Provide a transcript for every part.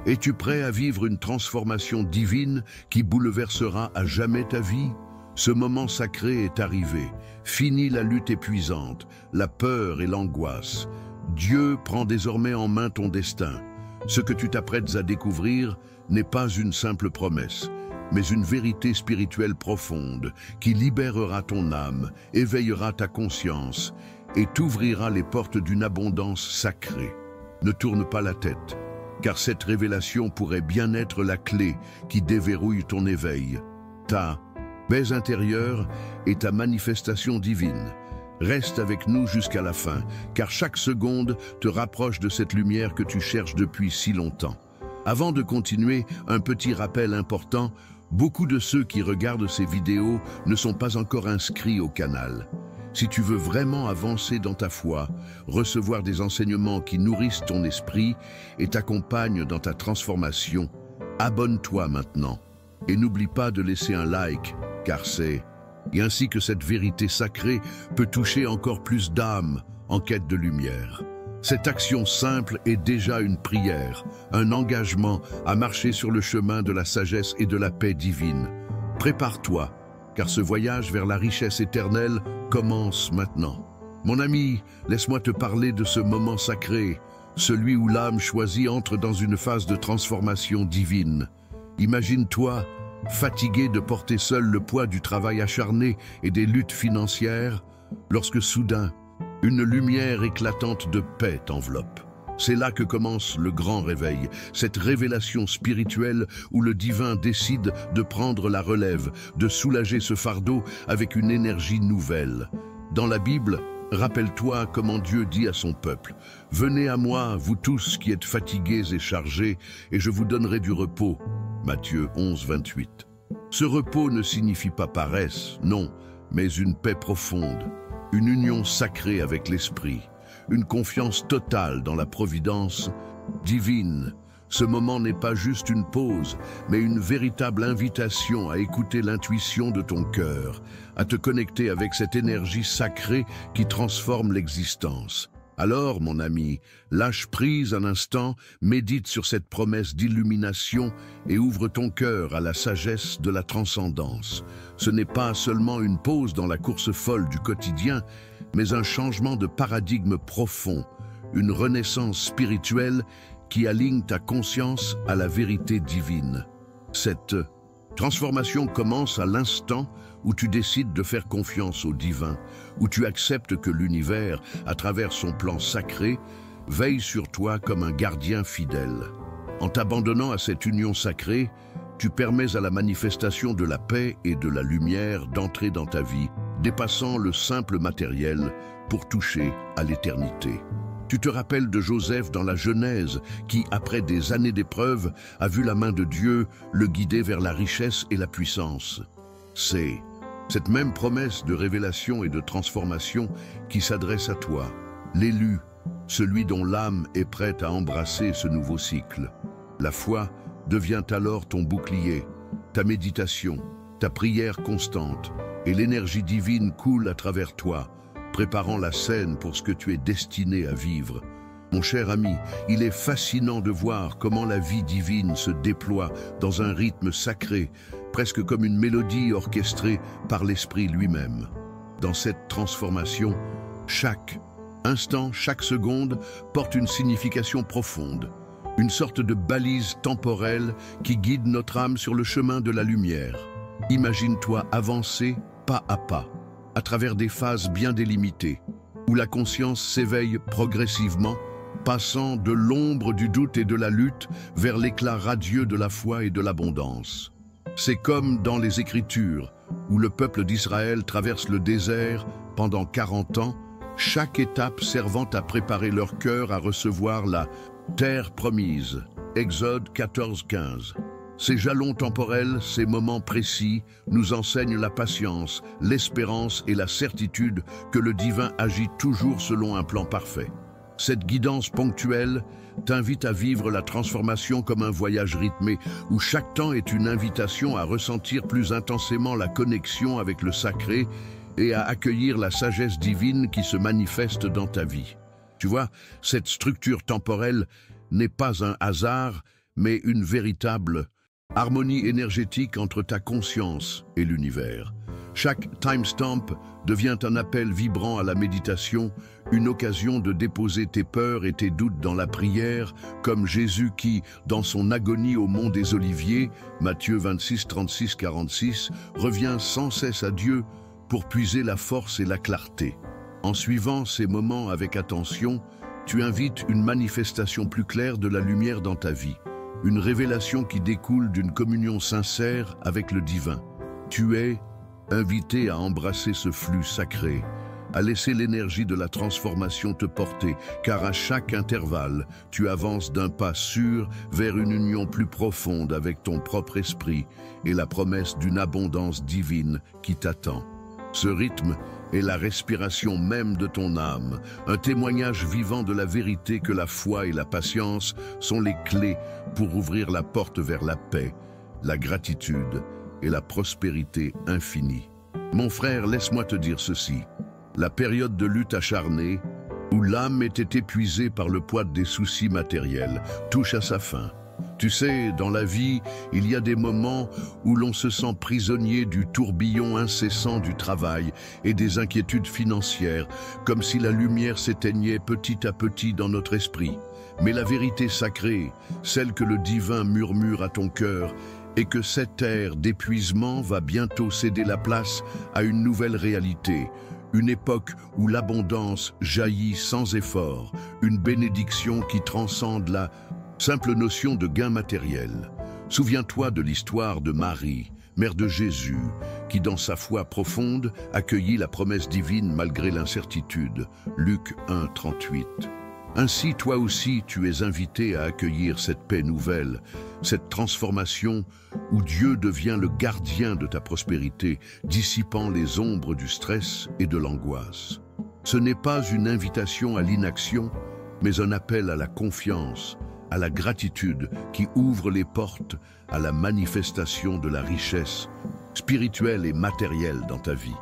Es-tu prêt à vivre une transformation divine qui bouleversera à jamais ta vie? Ce moment sacré est arrivé. Fini la lutte épuisante, la peur et l'angoisse. Dieu prend désormais en main ton destin. Ce que tu t'apprêtes à découvrir n'est pas une simple promesse, mais une vérité spirituelle profonde qui libérera ton âme, éveillera ta conscience et t'ouvrira les portes d'une abondance sacrée. Ne tourne pas la tête, car cette révélation pourrait bien être la clé qui déverrouille ton éveil. Ta paix intérieure est ta manifestation divine. Reste avec nous jusqu'à la fin, car chaque seconde te rapproche de cette lumière que tu cherches depuis si longtemps. Avant de continuer, un petit rappel important, beaucoup de ceux qui regardent ces vidéos ne sont pas encore inscrits au canal. Si tu veux vraiment avancer dans ta foi, recevoir des enseignements qui nourrissent ton esprit et t'accompagnent dans ta transformation, abonne-toi maintenant. Et n'oublie pas de laisser un like, car c'est ainsi que cette vérité sacrée peut toucher encore plus d'âmes en quête de lumière. Cette action simple est déjà une prière, un engagement à marcher sur le chemin de la sagesse et de la paix divine. Prépare-toi, car ce voyage vers la richesse éternelle commence maintenant. Mon ami, laisse-moi te parler de ce moment sacré, celui où l'âme choisie entre dans une phase de transformation divine. Imagine-toi, fatigué de porter seul le poids du travail acharné et des luttes financières, lorsque soudain, une lumière éclatante de paix t'enveloppe. C'est là que commence le grand réveil, cette révélation spirituelle où le divin décide de prendre la relève, de soulager ce fardeau avec une énergie nouvelle. Dans la Bible, rappelle-toi comment Dieu dit à son peuple « Venez à moi, vous tous qui êtes fatigués et chargés, et je vous donnerai du repos. » Matthieu 11, 28. Ce repos ne signifie pas paresse, non, mais une paix profonde, une union sacrée avec l'esprit. Une confiance totale dans la providence divine. Ce moment n'est pas juste une pause, mais une véritable invitation à écouter l'intuition de ton cœur, à te connecter avec cette énergie sacrée qui transforme l'existence. Alors, mon ami, lâche prise un instant, médite sur cette promesse d'illumination et ouvre ton cœur à la sagesse de la transcendance. Ce n'est pas seulement une pause dans la course folle du quotidien, mais un changement de paradigme profond, une renaissance spirituelle qui aligne ta conscience à la vérité divine. Cette transformation commence à l'instant où tu décides de faire confiance au divin, où tu acceptes que l'univers, à travers son plan sacré, veille sur toi comme un gardien fidèle. En t'abandonnant à cette union sacrée, tu permets à la manifestation de la paix et de la lumière d'entrer dans ta vie, dépassant le simple matériel pour toucher à l'éternité. Tu te rappelles de Joseph dans la Genèse qui, après des années d'épreuves, a vu la main de Dieu le guider vers la richesse et la puissance. C'est cette même promesse de révélation et de transformation qui s'adresse à toi, l'élu, celui dont l'âme est prête à embrasser ce nouveau cycle. La foi devient alors ton bouclier, ta méditation, ta prière constante, et l'énergie divine coule à travers toi, préparant la scène pour ce que tu es destiné à vivre. Mon cher ami, il est fascinant de voir comment la vie divine se déploie dans un rythme sacré, presque comme une mélodie orchestrée par l'Esprit lui-même. Dans cette transformation, chaque instant, chaque seconde porte une signification profonde, une sorte de balise temporelle qui guide notre âme sur le chemin de la lumière. Imagine-toi avancer pas à pas, à travers des phases bien délimitées, où la conscience s'éveille progressivement, passant de l'ombre du doute et de la lutte vers l'éclat radieux de la foi et de l'abondance. C'est comme dans les Écritures, où le peuple d'Israël traverse le désert pendant 40 ans, chaque étape servant à préparer leur cœur à recevoir la terre promise. Exode 14-15. Ces jalons temporels, ces moments précis, nous enseignent la patience, l'espérance et la certitude que le divin agit toujours selon un plan parfait. Cette guidance ponctuelle t'invite à vivre la transformation comme un voyage rythmé, où chaque temps est une invitation à ressentir plus intensément la connexion avec le sacré et à accueillir la sagesse divine qui se manifeste dans ta vie. Tu vois, cette structure temporelle n'est pas un hasard, mais une véritable harmonie énergétique entre ta conscience et l'univers. Chaque timestamp devient un appel vibrant à la méditation, une occasion de déposer tes peurs et tes doutes dans la prière, comme Jésus qui, dans son agonie au mont des Oliviers, Matthieu 26, 36, 46, revient sans cesse à Dieu pour puiser la force et la clarté. En suivant ces moments avec attention, tu invites une manifestation plus claire de la lumière dans ta vie, une révélation qui découle d'une communion sincère avec le divin. Tu es invité à embrasser ce flux sacré, à laisser l'énergie de la transformation te porter, car à chaque intervalle, tu avances d'un pas sûr vers une union plus profonde avec ton propre esprit et la promesse d'une abondance divine qui t'attend. Ce rythme est la respiration même de ton âme, un témoignage vivant de la vérité que la foi et la patience sont les clés pour ouvrir la porte vers la paix, la gratitude et la prospérité infinie. Mon frère, laisse-moi te dire ceci. La période de lutte acharnée, où l'âme était épuisée par le poids des soucis matériels, touche à sa fin. Tu sais, dans la vie, il y a des moments où l'on se sent prisonnier du tourbillon incessant du travail et des inquiétudes financières, comme si la lumière s'éteignait petit à petit dans notre esprit. Mais la vérité sacrée, celle que le divin murmure à ton cœur, et que cette ère d'épuisement va bientôt céder la place à une nouvelle réalité, une époque où l'abondance jaillit sans effort, une bénédiction qui transcende la simple notion de gain matériel. Souviens-toi de l'histoire de Marie, mère de Jésus, qui dans sa foi profonde accueillit la promesse divine malgré l'incertitude. Luc 1, 38. Ainsi, toi aussi, tu es invité à accueillir cette paix nouvelle, cette transformation où Dieu devient le gardien de ta prospérité, dissipant les ombres du stress et de l'angoisse. Ce n'est pas une invitation à l'inaction, mais un appel à la confiance, à la gratitude qui ouvre les portes à la manifestation de la richesse spirituelle et matérielle dans ta vie.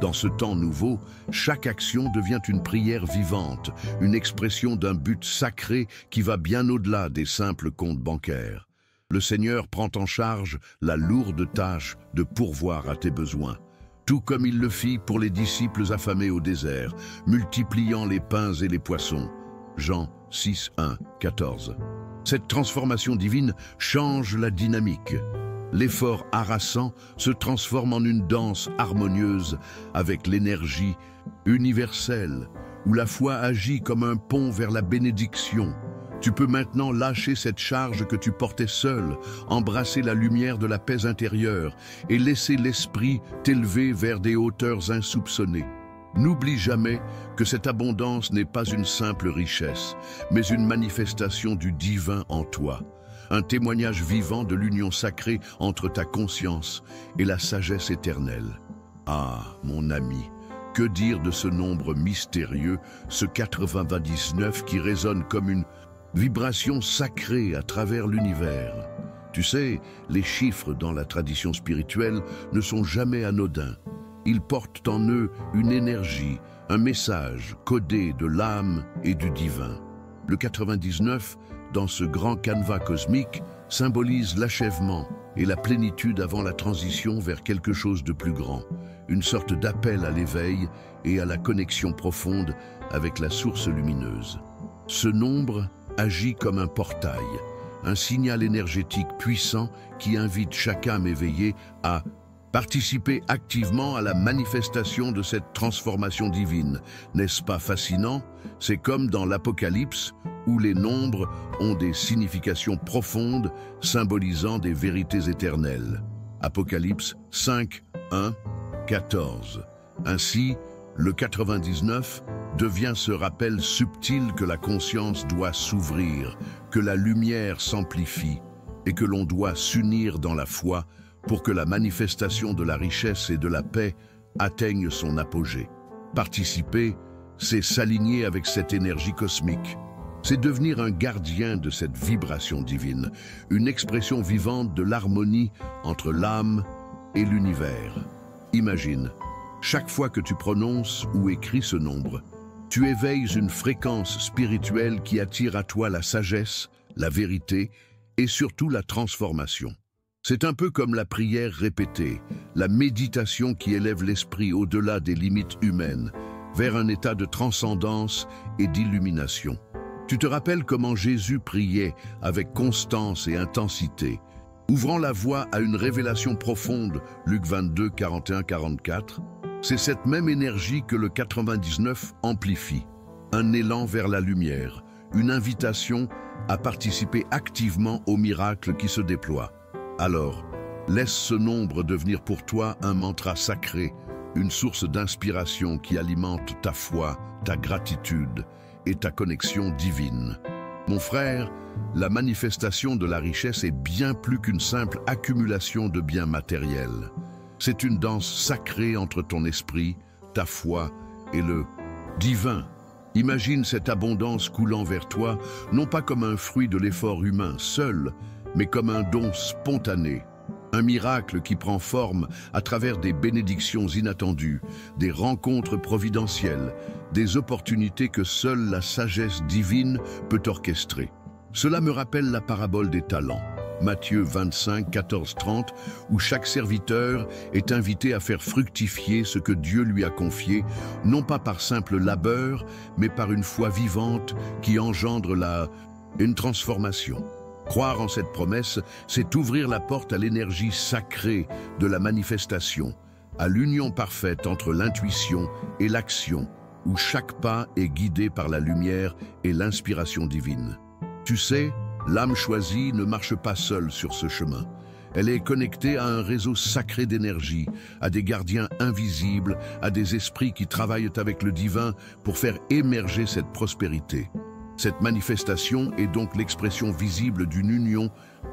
Dans ce temps nouveau, chaque action devient une prière vivante, une expression d'un but sacré qui va bien au-delà des simples comptes bancaires. Le Seigneur prend en charge la lourde tâche de pourvoir à tes besoins, tout comme il le fit pour les disciples affamés au désert, multipliant les pains et les poissons. Jean 6, 1, 14. Cette transformation divine change la dynamique. L'effort harassant se transforme en une danse harmonieuse avec l'énergie universelle, où la foi agit comme un pont vers la bénédiction. Tu peux maintenant lâcher cette charge que tu portais seul, embrasser la lumière de la paix intérieure et laisser l'esprit t'élever vers des hauteurs insoupçonnées. N'oublie jamais que cette abondance n'est pas une simple richesse, mais une manifestation du divin en toi. Un témoignage vivant de l'union sacrée entre ta conscience et la sagesse éternelle. Ah, mon ami, que dire de ce nombre mystérieux, ce 99 qui résonne comme une vibration sacrée à travers l'univers. Tu sais, les chiffres dans la tradition spirituelle ne sont jamais anodins. Ils portent en eux une énergie, un message codé de l'âme et du divin. Le 99, dans ce grand canevas cosmique, symbolise l'achèvement et la plénitude avant la transition vers quelque chose de plus grand, une sorte d'appel à l'éveil et à la connexion profonde avec la source lumineuse. Ce nombre agit comme un portail, un signal énergétique puissant qui invite chaque âme éveillée à participer activement à la manifestation de cette transformation divine. N'est-ce pas fascinant? C'est comme dans l'Apocalypse, où les nombres ont des significations profondes, symbolisant des vérités éternelles. Apocalypse 5, 1, 14. Ainsi, le 99 devient ce rappel subtil que la conscience doit s'ouvrir, que la lumière s'amplifie et que l'on doit s'unir dans la foi pour que la manifestation de la richesse et de la paix atteigne son apogée. Participer, c'est s'aligner avec cette énergie cosmique. C'est devenir un gardien de cette vibration divine, une expression vivante de l'harmonie entre l'âme et l'univers. Imagine, chaque fois que tu prononces ou écris ce nombre, tu éveilles une fréquence spirituelle qui attire à toi la sagesse, la vérité et surtout la transformation. C'est un peu comme la prière répétée, la méditation qui élève l'esprit au-delà des limites humaines, vers un état de transcendance et d'illumination. Tu te rappelles comment Jésus priait avec constance et intensité, ouvrant la voie à une révélation profonde, Luc 22, 41-44. C'est cette même énergie que le 99 amplifie, un élan vers la lumière, une invitation à participer activement au miracle qui se déploie. Alors, laisse ce nombre devenir pour toi un mantra sacré, une source d'inspiration qui alimente ta foi, ta gratitude et ta connexion divine. Mon frère, la manifestation de la richesse est bien plus qu'une simple accumulation de biens matériels. C'est une danse sacrée entre ton esprit, ta foi et le divin. Imagine cette abondance coulant vers toi, non pas comme un fruit de l'effort humain seul, mais comme un don spontané. Un miracle qui prend forme à travers des bénédictions inattendues, des rencontres providentielles, des opportunités que seule la sagesse divine peut orchestrer. Cela me rappelle la parabole des talents, Matthieu 25, 14-30, où chaque serviteur est invité à faire fructifier ce que Dieu lui a confié, non pas par simple labeur, mais par une foi vivante qui engendre une transformation. Croire en cette promesse, c'est ouvrir la porte à l'énergie sacrée de la manifestation, à l'union parfaite entre l'intuition et l'action, où chaque pas est guidé par la lumière et l'inspiration divine. Tu sais, l'âme choisie ne marche pas seule sur ce chemin. Elle est connectée à un réseau sacré d'énergie, à des gardiens invisibles, à des esprits qui travaillent avec le divin pour faire émerger cette prospérité. Cette manifestation est donc l'expression visible d'une union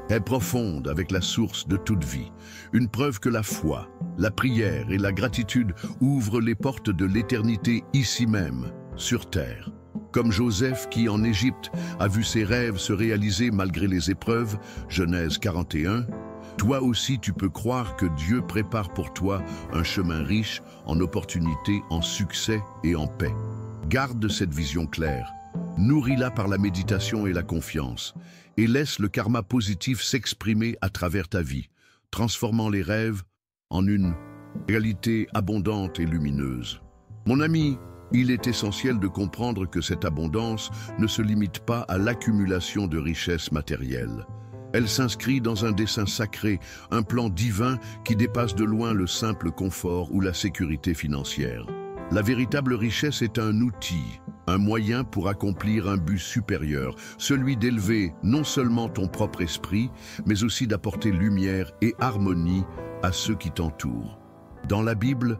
très profonde avec la source de toute vie. Une preuve que la foi, la prière et la gratitude ouvrent les portes de l'éternité ici même, sur terre. Comme Joseph qui, en Égypte, a vu ses rêves se réaliser malgré les épreuves, Genèse 41, toi aussi tu peux croire que Dieu prépare pour toi un chemin riche en opportunités, en succès et en paix. Garde cette vision claire. Nourris-la par la méditation et la confiance, et laisse le karma positif s'exprimer à travers ta vie, transformant les rêves en une réalité abondante et lumineuse. Mon ami, il est essentiel de comprendre que cette abondance ne se limite pas à l'accumulation de richesses matérielles. Elle s'inscrit dans un dessein sacré, un plan divin qui dépasse de loin le simple confort ou la sécurité financière. La véritable richesse est un outil, un moyen pour accomplir un but supérieur, celui d'élever non seulement ton propre esprit, mais aussi d'apporter lumière et harmonie à ceux qui t'entourent. Dans la Bible,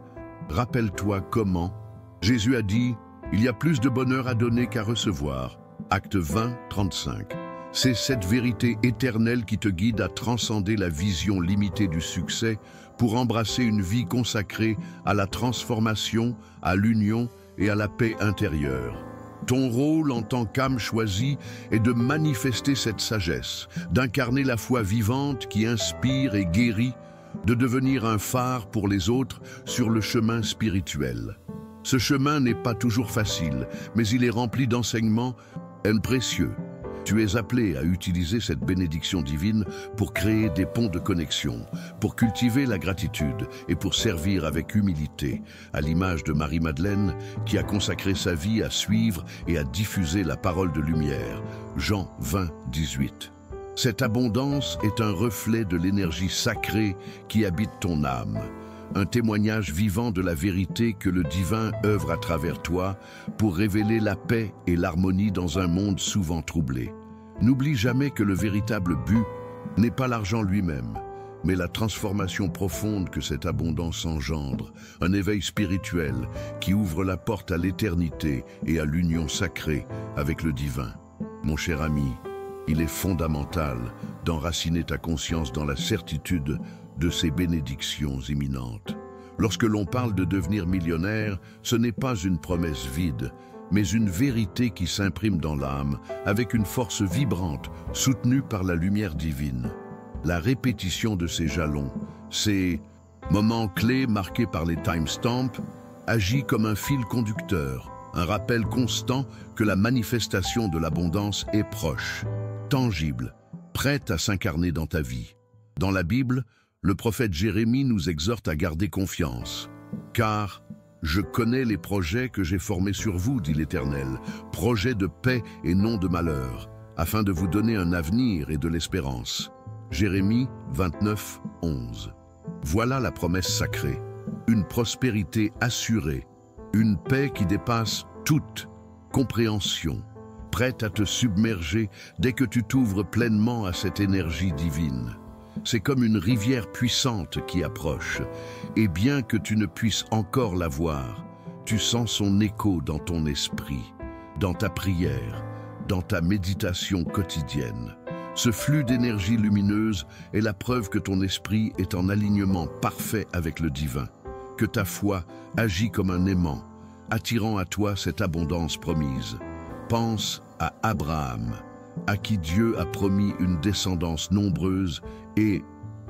rappelle-toi comment Jésus a dit « Il y a plus de bonheur à donner qu'à recevoir ». Acte 20, 35. C'est cette vérité éternelle qui te guide à transcender la vision limitée du succès pour embrasser une vie consacrée à la transformation, à l'union et à la paix intérieure. Ton rôle en tant qu'âme choisie est de manifester cette sagesse, d'incarner la foi vivante qui inspire et guérit, de devenir un phare pour les autres sur le chemin spirituel. Ce chemin n'est pas toujours facile, mais il est rempli d'enseignements précieux. Tu es appelé à utiliser cette bénédiction divine pour créer des ponts de connexion, pour cultiver la gratitude et pour servir avec humilité, à l'image de Marie-Madeleine qui a consacré sa vie à suivre et à diffuser la parole de lumière. Jean 20, 18. Cette abondance est un reflet de l'énergie sacrée qui habite ton âme, un témoignage vivant de la vérité que le divin œuvre à travers toi pour révéler la paix et l'harmonie dans un monde souvent troublé. N'oublie jamais que le véritable but n'est pas l'argent lui-même, mais la transformation profonde que cette abondance engendre, un éveil spirituel qui ouvre la porte à l'éternité et à l'union sacrée avec le divin. Mon cher ami, il est fondamental d'enraciner ta conscience dans la certitude de ces bénédictions imminentes. Lorsque l'on parle de devenir millionnaire, ce n'est pas une promesse vide, mais une vérité qui s'imprime dans l'âme avec une force vibrante, soutenue par la lumière divine. La répétition de ces jalons, ces moments clés marqués par les timestamps, agit comme un fil conducteur, un rappel constant que la manifestation de l'abondance est proche, tangible, prête à s'incarner dans ta vie. Dans la Bible, le prophète Jérémie nous exhorte à garder confiance. Car « Je connais les projets que j'ai formés sur vous, dit l'Éternel, projets de paix et non de malheur, afin de vous donner un avenir et de l'espérance. » Jérémie 29, 11. Voilà la promesse sacrée, une prospérité assurée, une paix qui dépasse toute compréhension, prête à te submerger dès que tu t'ouvres pleinement à cette énergie divine. C'est comme une rivière puissante qui approche, et bien que tu ne puisses encore la voir, tu sens son écho dans ton esprit, dans ta prière, dans ta méditation quotidienne. Ce flux d'énergie lumineuse est la preuve que ton esprit est en alignement parfait avec le divin, que ta foi agit comme un aimant, attirant à toi cette abondance promise. Pense à Abraham, à qui Dieu a promis une descendance nombreuse et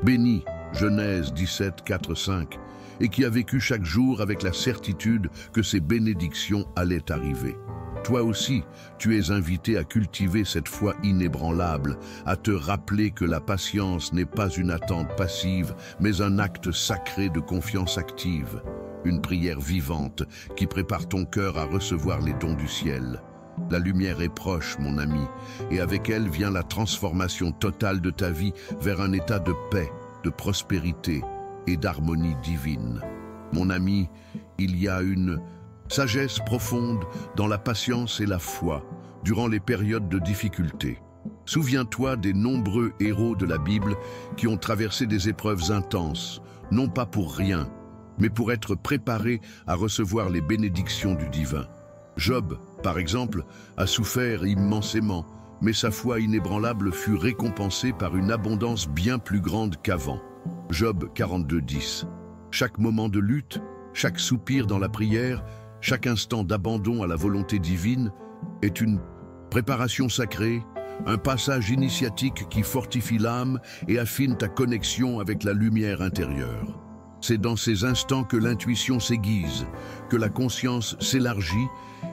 bénie, Genèse 17, 4, 5, et qui a vécu chaque jour avec la certitude que ces bénédictions allaient arriver. Toi aussi, tu es invité à cultiver cette foi inébranlable, à te rappeler que la patience n'est pas une attente passive, mais un acte sacré de confiance active, une prière vivante qui prépare ton cœur à recevoir les dons du ciel. La lumière est proche, mon ami, et avec elle vient la transformation totale de ta vie vers un état de paix, de prospérité et d'harmonie divine. Mon ami, il y a une sagesse profonde dans la patience et la foi durant les périodes de difficulté. Souviens-toi des nombreux héros de la Bible qui ont traversé des épreuves intenses, non pas pour rien, mais pour être préparés à recevoir les bénédictions du divin. Job, par exemple, a souffert immensément, mais sa foi inébranlable fut récompensée par une abondance bien plus grande qu'avant. Job 42, 10. Chaque moment de lutte, chaque soupir dans la prière, chaque instant d'abandon à la volonté divine est une préparation sacrée, un passage initiatique qui fortifie l'âme et affine ta connexion avec la lumière intérieure. C'est dans ces instants que l'intuition s'aiguise, que la conscience s'élargit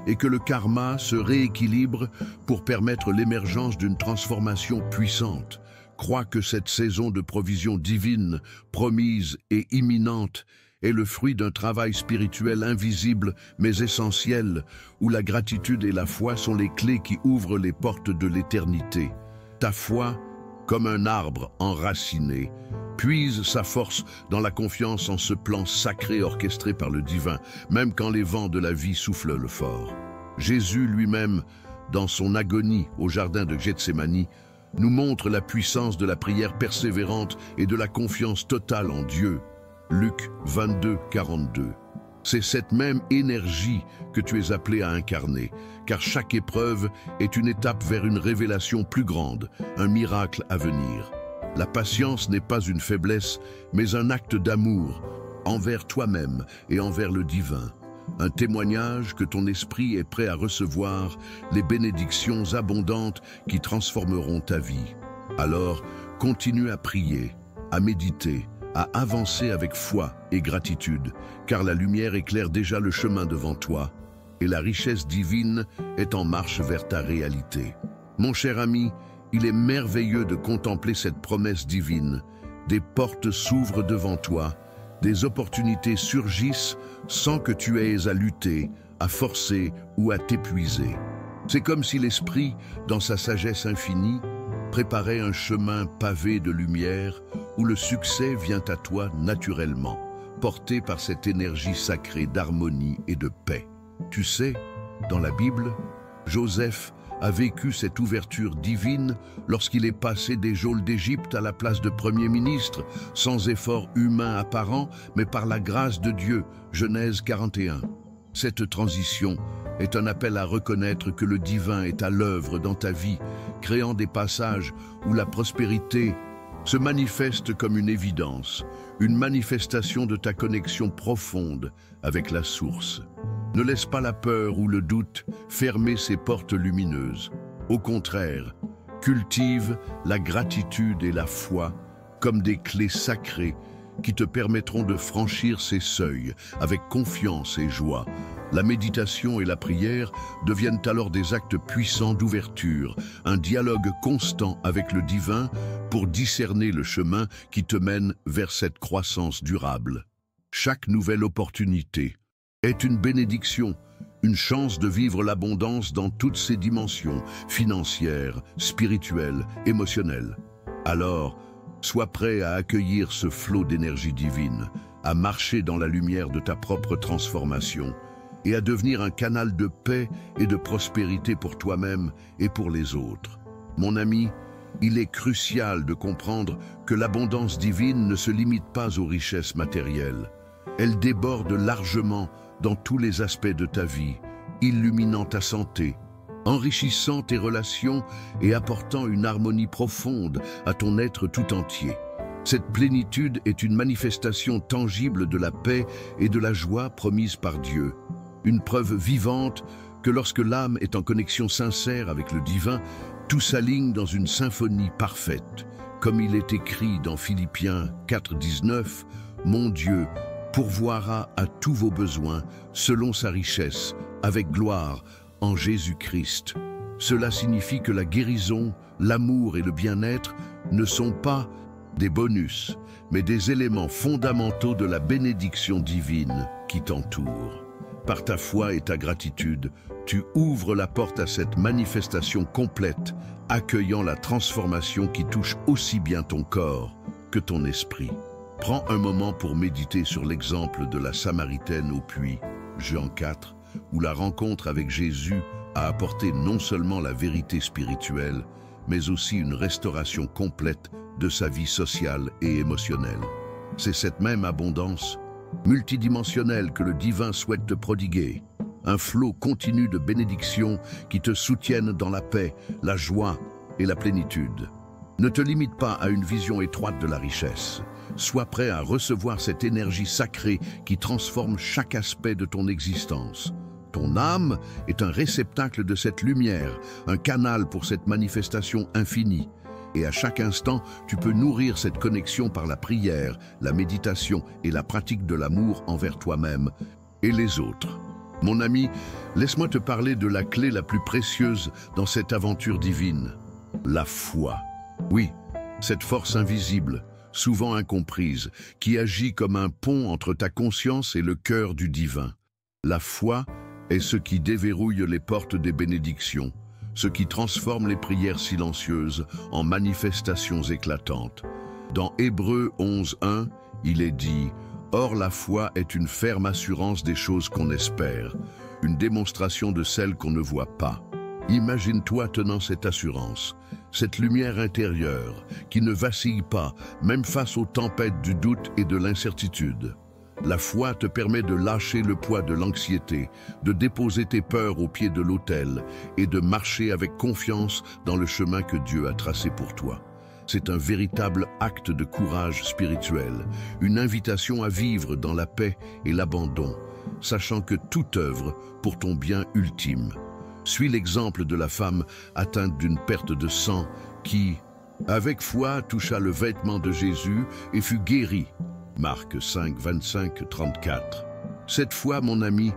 et que le karma se rééquilibre pour permettre l'émergence d'une transformation puissante. Crois que cette saison de provision divine, promise et imminente, est le fruit d'un travail spirituel invisible mais essentiel, où la gratitude et la foi sont les clés qui ouvrent les portes de l'éternité. Ta foi, comme un arbre enraciné, puise sa force dans la confiance en ce plan sacré orchestré par le divin, même quand les vents de la vie soufflent le fort. Jésus lui-même, dans son agonie au jardin de Gethsémani, nous montre la puissance de la prière persévérante et de la confiance totale en Dieu. Luc 22, 42. C'est cette même énergie que tu es appelé à incarner, car chaque épreuve est une étape vers une révélation plus grande, un miracle à venir. La patience n'est pas une faiblesse, mais un acte d'amour envers toi-même et envers le divin. Un témoignage que ton esprit est prêt à recevoir les bénédictions abondantes qui transformeront ta vie. Alors, continue à prier, à méditer, à avancer avec foi et gratitude, car la lumière éclaire déjà le chemin devant toi et la richesse divine est en marche vers ta réalité. Mon cher ami, il est merveilleux de contempler cette promesse divine. Des portes s'ouvrent devant toi, des opportunités surgissent sans que tu aies à lutter, à forcer ou à t'épuiser. C'est comme si l'esprit, dans sa sagesse infinie, préparait un chemin pavé de lumière où le succès vient à toi naturellement, porté par cette énergie sacrée d'harmonie et de paix. Tu sais, dans la Bible, Joseph a vécu cette ouverture divine lorsqu'il est passé des geôles d'Égypte à la place de Premier ministre, sans effort humain apparent, mais par la grâce de Dieu, Genèse 41. Cette transition est un appel à reconnaître que le divin est à l'œuvre dans ta vie, créant des passages où la prospérité se manifeste comme une évidence, une manifestation de ta connexion profonde avec la source. Ne laisse pas la peur ou le doute fermer ces portes lumineuses. Au contraire, cultive la gratitude et la foi comme des clés sacrées qui te permettront de franchir ces seuils avec confiance et joie, La méditation et la prière deviennent alors des actes puissants d'ouverture, un dialogue constant avec le divin pour discerner le chemin qui te mène vers cette croissance durable. Chaque nouvelle opportunité est une bénédiction, une chance de vivre l'abondance dans toutes ses dimensions, financières, spirituelles, émotionnelles. Alors, sois prêt à accueillir ce flot d'énergie divine, à marcher dans la lumière de ta propre transformation et à devenir un canal de paix et de prospérité pour toi-même et pour les autres. Mon ami, il est crucial de comprendre que l'abondance divine ne se limite pas aux richesses matérielles. Elle déborde largement dans tous les aspects de ta vie, illuminant ta santé, enrichissant tes relations et apportant une harmonie profonde à ton être tout entier. Cette plénitude est une manifestation tangible de la paix et de la joie promise par Dieu, une preuve vivante que lorsque l'âme est en connexion sincère avec le divin, tout s'aligne dans une symphonie parfaite. Comme il est écrit dans Philippiens 4:19, « Mon Dieu pourvoira à tous vos besoins selon sa richesse, avec gloire, en Jésus-Christ. » Cela signifie que la guérison, l'amour et le bien-être ne sont pas des bonus, mais des éléments fondamentaux de la bénédiction divine qui t'entoure. Par ta foi et ta gratitude, tu ouvres la porte à cette manifestation complète, accueillant la transformation qui touche aussi bien ton corps que ton esprit. Prends un moment pour méditer sur l'exemple de la Samaritaine au puits, Jean 4, où la rencontre avec Jésus a apporté non seulement la vérité spirituelle, mais aussi une restauration complète de sa vie sociale et émotionnelle. C'est cette même abondance multidimensionnelle que le divin souhaite te prodiguer, un flot continu de bénédictions qui te soutiennent dans la paix, la joie et la plénitude. Ne te limite pas à une vision étroite de la richesse. Sois prêt à recevoir cette énergie sacrée qui transforme chaque aspect de ton existence. Ton âme est un réceptacle de cette lumière, un canal pour cette manifestation infinie. Et à chaque instant, tu peux nourrir cette connexion par la prière, la méditation et la pratique de l'amour envers toi-même et les autres. Mon ami, laisse-moi te parler de la clé la plus précieuse dans cette aventure divine, la foi. Oui, cette force invisible, souvent incomprise, qui agit comme un pont entre ta conscience et le cœur du divin. La foi est ce qui déverrouille les portes des bénédictions, ce qui transforme les prières silencieuses en manifestations éclatantes. Dans Hébreux 11:1, il est dit « Or la foi est une ferme assurance des choses qu'on espère, une démonstration de celles qu'on ne voit pas. » Imagine-toi tenant cette assurance, cette lumière intérieure qui ne vacille pas, même face aux tempêtes du doute et de l'incertitude. La foi te permet de lâcher le poids de l'anxiété, de déposer tes peurs au pied de l'autel et de marcher avec confiance dans le chemin que Dieu a tracé pour toi. C'est un véritable acte de courage spirituel, une invitation à vivre dans la paix et l'abandon, sachant que tout œuvre pour ton bien ultime. Suis l'exemple de la femme atteinte d'une perte de sang qui, avec foi, toucha le vêtement de Jésus et fut guérie. Marc 5, 25, 34. Cette foi, mon ami,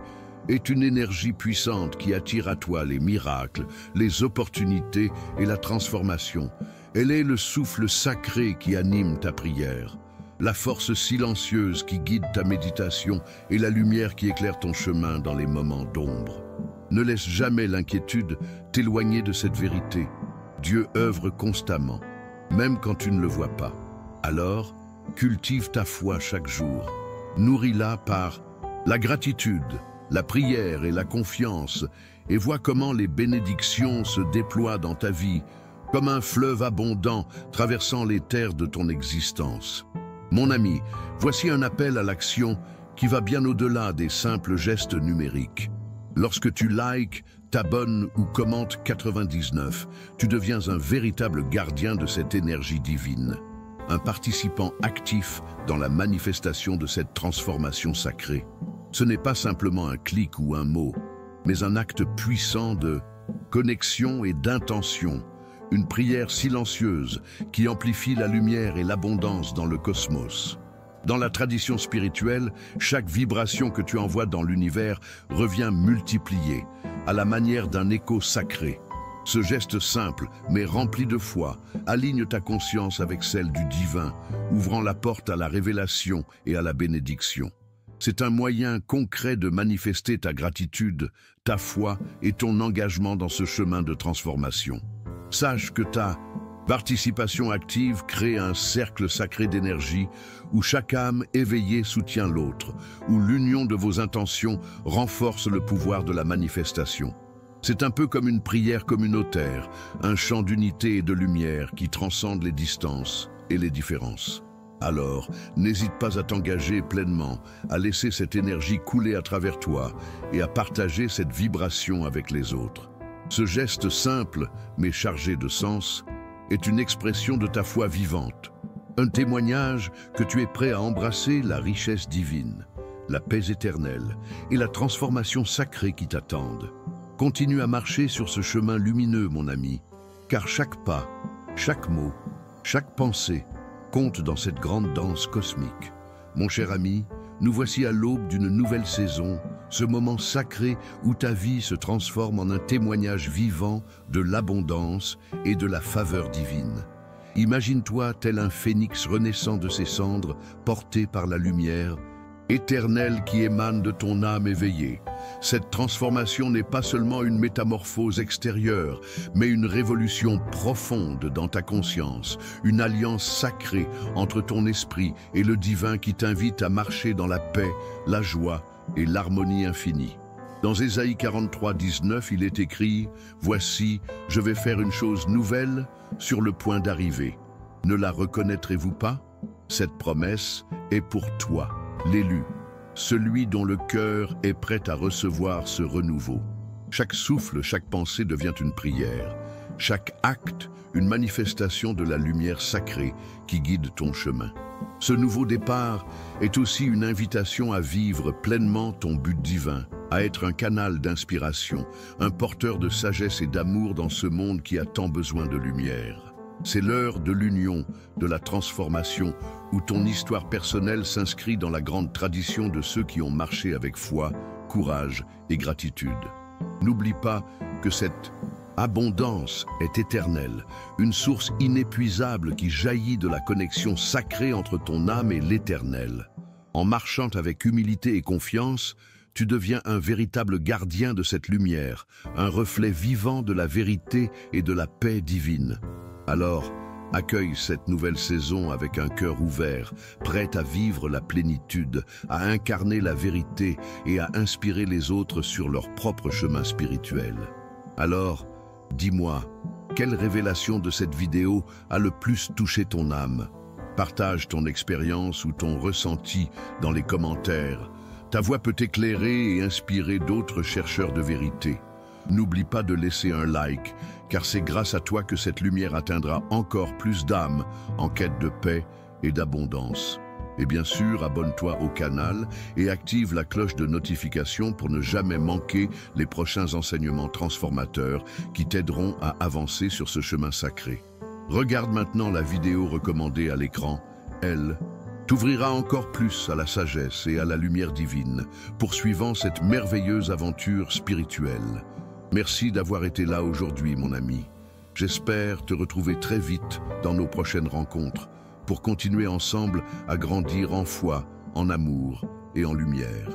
est une énergie puissante qui attire à toi les miracles, les opportunités et la transformation. Elle est le souffle sacré qui anime ta prière, la force silencieuse qui guide ta méditation et la lumière qui éclaire ton chemin dans les moments d'ombre. Ne laisse jamais l'inquiétude t'éloigner de cette vérité. Dieu œuvre constamment, même quand tu ne le vois pas. Alors, cultive ta foi chaque jour. Nourris-la par la gratitude, la prière et la confiance, et vois comment les bénédictions se déploient dans ta vie, comme un fleuve abondant traversant les terres de ton existence. Mon ami, voici un appel à l'action qui va bien au-delà des simples gestes numériques. Lorsque tu likes, t'abonnes ou commentes 99, tu deviens un véritable gardien de cette énergie divine, un participant actif dans la manifestation de cette transformation sacrée. Ce n'est pas simplement un clic ou un mot, mais un acte puissant de connexion et d'intention, une prière silencieuse qui amplifie la lumière et l'abondance dans le cosmos. Dans la tradition spirituelle, chaque vibration que tu envoies dans l'univers revient multipliée, à la manière d'un écho sacré. Ce geste simple, mais rempli de foi, aligne ta conscience avec celle du divin, ouvrant la porte à la révélation et à la bénédiction. C'est un moyen concret de manifester ta gratitude, ta foi et ton engagement dans ce chemin de transformation. Sache que ta participation active crée un cercle sacré d'énergie où chaque âme éveillée soutient l'autre, où l'union de vos intentions renforce le pouvoir de la manifestation. C'est un peu comme une prière communautaire, un chant d'unité et de lumière qui transcende les distances et les différences. Alors, n'hésite pas à t'engager pleinement, à laisser cette énergie couler à travers toi et à partager cette vibration avec les autres. Ce geste simple, mais chargé de sens, est une expression de ta foi vivante, un témoignage que tu es prêt à embrasser la richesse divine, la paix éternelle et la transformation sacrée qui t'attendent. Continue à marcher sur ce chemin lumineux, mon ami, car chaque pas, chaque mot, chaque pensée compte dans cette grande danse cosmique. Mon cher ami, nous voici à l'aube d'une nouvelle saison, ce moment sacré où ta vie se transforme en un témoignage vivant de l'abondance et de la faveur divine. Imagine-toi tel un phénix renaissant de ses cendres, porté par la lumière, éternelle qui émane de ton âme éveillée. Cette transformation n'est pas seulement une métamorphose extérieure, mais une révolution profonde dans ta conscience, une alliance sacrée entre ton esprit et le divin qui t'invite à marcher dans la paix, la joie et l'harmonie infinie. Dans Ésaïe 43, 19, il est écrit « Voici, je vais faire une chose nouvelle sur le point d'arriver. Ne la reconnaîtrez-vous pas? Cette promesse est pour toi, l'élu, celui dont le cœur est prêt à recevoir ce renouveau. Chaque souffle, chaque pensée devient une prière. Chaque acte, une manifestation de la lumière sacrée qui guide ton chemin. Ce nouveau départ est aussi une invitation à vivre pleinement ton but divin, à être un canal d'inspiration, un porteur de sagesse et d'amour dans ce monde qui a tant besoin de lumière. C'est l'heure de l'union, de la transformation, où ton histoire personnelle s'inscrit dans la grande tradition de ceux qui ont marché avec foi, courage et gratitude. N'oublie pas que cette abondance est éternelle, une source inépuisable qui jaillit de la connexion sacrée entre ton âme et l'éternel. En marchant avec humilité et confiance, tu deviens un véritable gardien de cette lumière, un reflet vivant de la vérité et de la paix divine. Alors, accueille cette nouvelle saison avec un cœur ouvert, prêt à vivre la plénitude, à incarner la vérité et à inspirer les autres sur leur propre chemin spirituel. Alors, dis-moi, quelle révélation de cette vidéo a le plus touché ton âme? Partage ton expérience ou ton ressenti dans les commentaires. Ta voix peut éclairer et inspirer d'autres chercheurs de vérité. N'oublie pas de laisser un like, car c'est grâce à toi que cette lumière atteindra encore plus d'âmes en quête de paix et d'abondance. Et bien sûr, abonne-toi au canal et active la cloche de notification pour ne jamais manquer les prochains enseignements transformateurs qui t'aideront à avancer sur ce chemin sacré. Regarde maintenant la vidéo recommandée à l'écran. Elle t'ouvrira encore plus à la sagesse et à la lumière divine, poursuivant cette merveilleuse aventure spirituelle. Merci d'avoir été là aujourd'hui, mon ami. J'espère te retrouver très vite dans nos prochaines rencontres pour continuer ensemble à grandir en foi, en amour et en lumière.